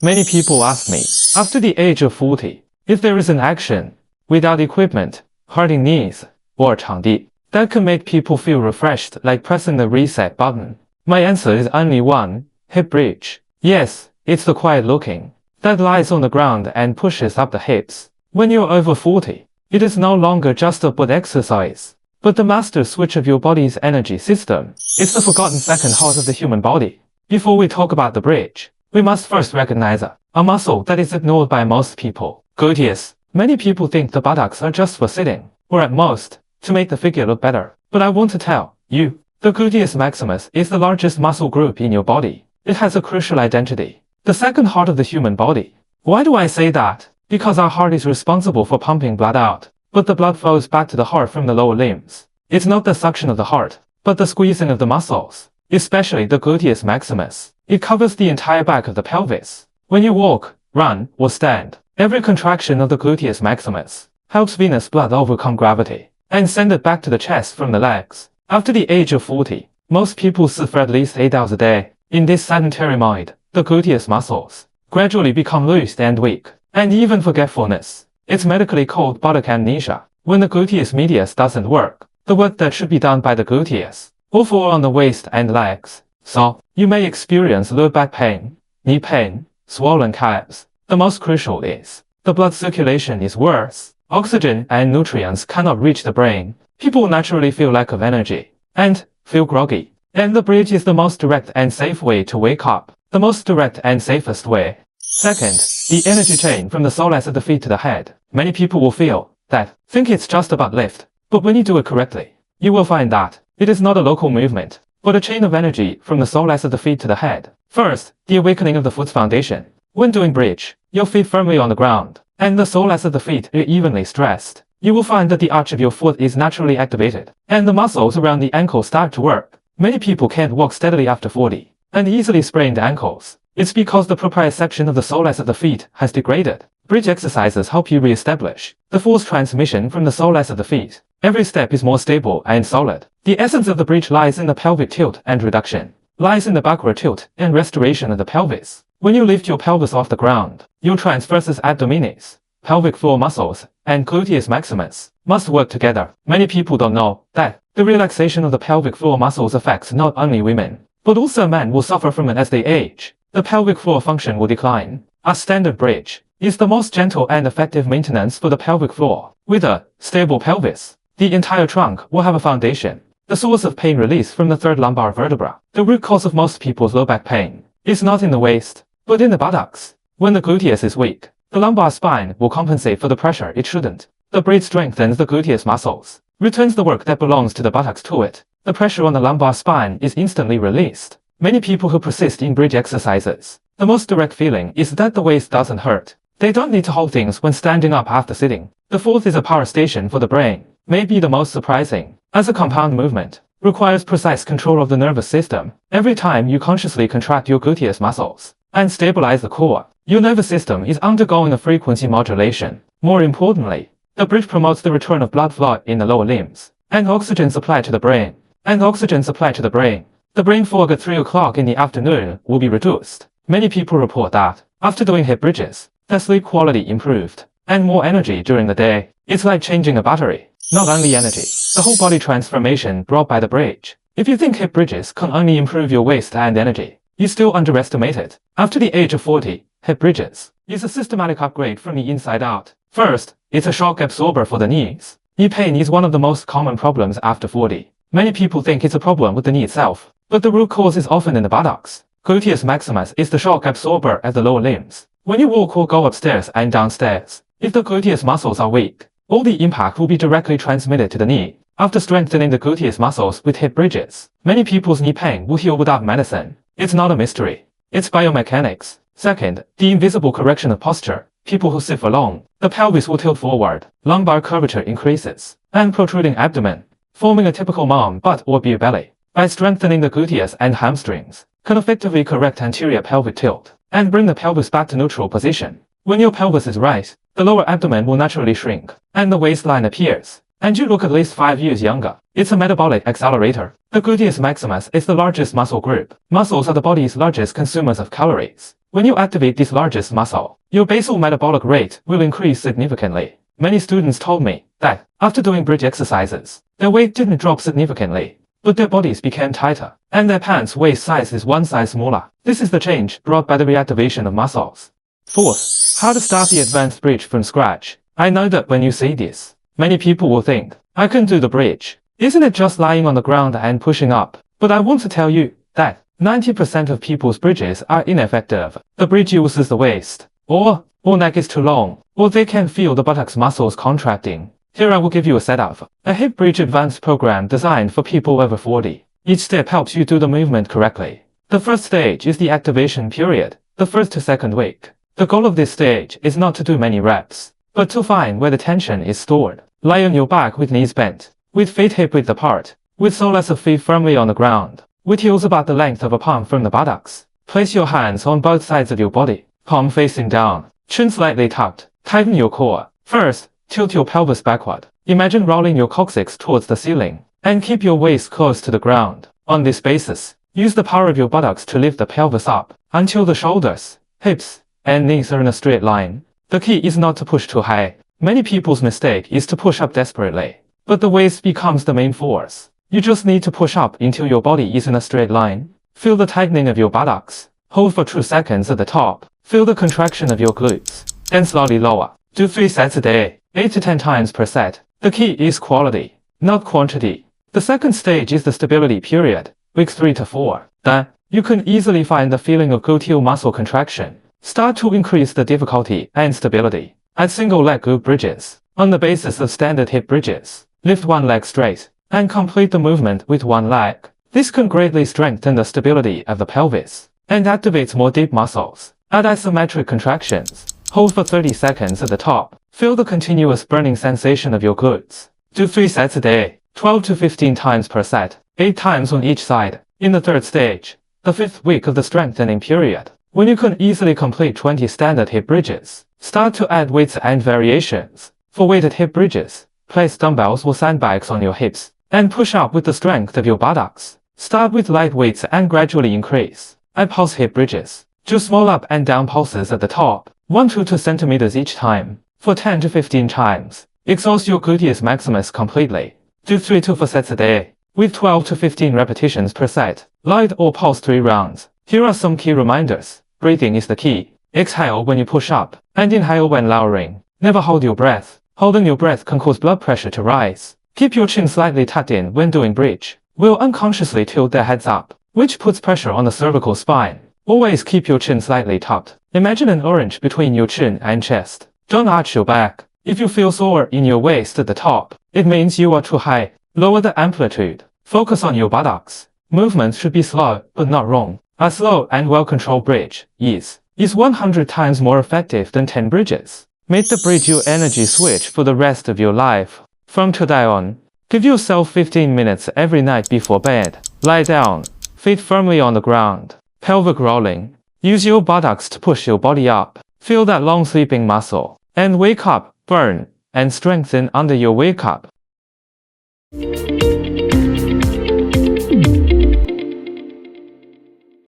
Many people ask me, after the age of 40, if there is an action, without equipment, hurting knees, or 场地, that can make people feel refreshed like pressing the reset button. My answer is only one, hip bridge. Yes, it's the quiet looking, that lies on the ground and pushes up the hips. When you're over 40, it is no longer just a butt exercise, but the master switch of your body's energy system. It's the forgotten second heart of the human body. Before we talk about the bridge, we must first recognize a muscle that is ignored by most people. Gluteus. Many people think the buttocks are just for sitting, or at most, to make the figure look better. But I want to tell you, the gluteus maximus is the largest muscle group in your body. It has a crucial identity, the second heart of the human body. Why do I say that? Because our heart is responsible for pumping blood out, but the blood flows back to the heart from the lower limbs. It's not the suction of the heart, but the squeezing of the muscles, especially the gluteus maximus. It covers the entire back of the pelvis. When you walk, run, or stand, every contraction of the gluteus maximus helps venous blood overcome gravity and send it back to the chest from the legs. After the age of 40, most people sit for at least 8 hours a day. In this sedentary mode, the gluteus muscles gradually become loose and weak, and even forgetfulness. It's medically called buttock amnesia. When the gluteus medius doesn't work, the work that should be done by the gluteus will fall on the waist and legs. So, you may experience low back pain, knee pain, swollen calves. The most crucial is, the blood circulation is worse. Oxygen and nutrients cannot reach the brain. People naturally feel lack of energy, and feel groggy. And the bridge is the most direct and safe way to wake up. The most direct and safest way. Second, the energy chain from the soles of the feet to the head. Many people will think it's just about lift. But when you do it correctly, you will find that it is not a local movement, but a chain of energy from the soles of the feet to the head. First, the awakening of the foot's foundation. When doing bridge, your feet firmly on the ground, and the soles of the feet are evenly stressed. You will find that the arch of your foot is naturally activated, and the muscles around the ankle start to work. Many people can't walk steadily after 40, and easily sprained ankles. It's because the proprioception of the soles of the feet has degraded. Bridge exercises help you re-establish the force transmission from the soles of the feet. Every step is more stable and solid. The essence of the bridge lies in the pelvic tilt and reduction, lies in the backward tilt and restoration of the pelvis. When you lift your pelvis off the ground, your transversus abdominis, pelvic floor muscles, and gluteus maximus must work together. Many people don't know that the relaxation of the pelvic floor muscles affects not only women, but also men will suffer from it as they age. The pelvic floor function will decline. A standard bridge is the most gentle and effective maintenance for the pelvic floor. With a stable pelvis, the entire trunk will have a foundation. The source of pain release from the third lumbar vertebra. The root cause of most people's low back pain is not in the waist, but in the buttocks. When the gluteus is weak, the lumbar spine will compensate for the pressure it shouldn't. The bridge strengthens the gluteus muscles, returns the work that belongs to the buttocks to it. The pressure on the lumbar spine is instantly released. Many people who persist in bridge exercises, the most direct feeling is that the waist doesn't hurt. They don't need to hold things when standing up after sitting. The fourth is a power station for the brain. Maybe the most surprising, as a compound movement, requires precise control of the nervous system. Every time you consciously contract your gluteus muscles and stabilize the core, your nervous system is undergoing a frequency modulation. More importantly, the bridge promotes the return of blood flow in the lower limbs, and oxygen supply to the brain. The brain fog at 3 o'clock in the afternoon will be reduced. Many people report that, after doing hip bridges, their sleep quality improved, and more energy during the day. It's like changing a battery. Not only energy, the whole body transformation brought by the bridge. If you think hip bridges can only improve your waist and energy, you still underestimate it. After the age of 40, hip bridges is a systematic upgrade from the inside out. First, it's a shock absorber for the knees. Knee pain is one of the most common problems after 40. Many people think it's a problem with the knee itself, but the root cause is often in the buttocks. Gluteus maximus is the shock absorber at the lower limbs. When you walk or go upstairs and downstairs, if the gluteus muscles are weak, all the impact will be directly transmitted to the knee. After strengthening the gluteus muscles with hip bridges, many people's knee pain will heal without medicine. It's not a mystery. It's biomechanics. Second, the invisible correction of posture. People who sit for long, the pelvis will tilt forward, lumbar curvature increases, and protruding abdomen, forming a typical mom butt or beer belly. By strengthening the gluteus and hamstrings, can effectively correct anterior pelvic tilt, and bring the pelvis back to neutral position. When your pelvis is right, the lower abdomen will naturally shrink, and the waistline appears, and you look at least 5 years younger. It's a metabolic accelerator. The gluteus maximus is the largest muscle group. Muscles are the body's largest consumers of calories. When you activate this largest muscle, your basal metabolic rate will increase significantly. Many students told me that after doing bridge exercises, their weight didn't drop significantly, but their bodies became tighter, and their pants waist size is one size smaller. This is the change brought by the reactivation of muscles. Fourth, how to start the advanced bridge from scratch. I know that when you say this, many people will think, I can do the bridge. Isn't it just lying on the ground and pushing up? But I want to tell you that 90% of people's bridges are ineffective. The bridge uses the waist, or neck is too long, or they can feel the buttocks muscles contracting. Here I will give you a setup. A hip bridge advanced program designed for people over 40. Each step helps you do the movement correctly. The first stage is the activation period, the first to second week. The goal of this stage is not to do many reps, but to find where the tension is stored. Lie on your back with knees bent, with feet hip width apart, with soles of feet firmly on the ground, with heels about the length of a palm from the buttocks. Place your hands on both sides of your body, palm facing down, chin slightly tucked. Tighten your core. First, tilt your pelvis backward. Imagine rolling your coccyx towards the ceiling, and keep your waist close to the ground. On this basis, use the power of your buttocks to lift the pelvis up until the shoulders, hips, and knees are in a straight line. The key is not to push too high. Many people's mistake is to push up desperately, but the waist becomes the main force. You just need to push up until your body is in a straight line. Feel the tightening of your buttocks. Hold for 2 seconds at the top. Feel the contraction of your glutes. Then slowly lower. Do 3 sets a day, 8 to 10 times per set. The key is quality, not quantity. The second stage is the stability period, weeks 3 to 4. Then, you can easily find the feeling of gluteal muscle contraction. Start to increase the difficulty and stability. Add single leg glute bridges. On the basis of standard hip bridges, lift one leg straight, and complete the movement with one leg. This can greatly strengthen the stability of the pelvis, and activates more deep muscles. Add isometric contractions. Hold for 30 seconds at the top. Feel the continuous burning sensation of your glutes. Do 3 sets a day, 12 to 15 times per set, 8 times on each side. In the third stage, the 5th week of the strengthening period, when you can easily complete 20 standard hip bridges, start to add weights and variations. For weighted hip bridges, place dumbbells or sandbags on your hips, and push up with the strength of your buttocks. Start with light weights and gradually increase. Add pulse hip bridges. Do small up and down pulses at the top, 1 to 2 centimeters each time, for 10 to 15 times. Exhaust your gluteus maximus completely. Do 3 to 4 sets a day, with 12 to 15 repetitions per set. Light or pulse 3 rounds. Here are some key reminders. Breathing is the key. Exhale when you push up, and inhale when lowering. Never hold your breath. Holding your breath can cause blood pressure to rise. Keep your chin slightly tucked in when doing bridge. Will unconsciously tilt their heads up, which puts pressure on the cervical spine. Always keep your chin slightly tucked. Imagine an orange between your chin and chest. Don't arch your back. If you feel sore in your waist at the top, it means you are too high. Lower the amplitude. Focus on your buttocks. Movements should be slow, but not wrong. A slow and well-controlled bridge is 100 times more effective than 10 bridges. Make the bridge your energy switch for the rest of your life. From today on, give yourself 15 minutes every night before bed. Lie down, feet firmly on the ground, pelvic rolling. Use your buttocks to push your body up. Feel that long sleeping muscle. And wake up, burn, and strengthen under your wake up.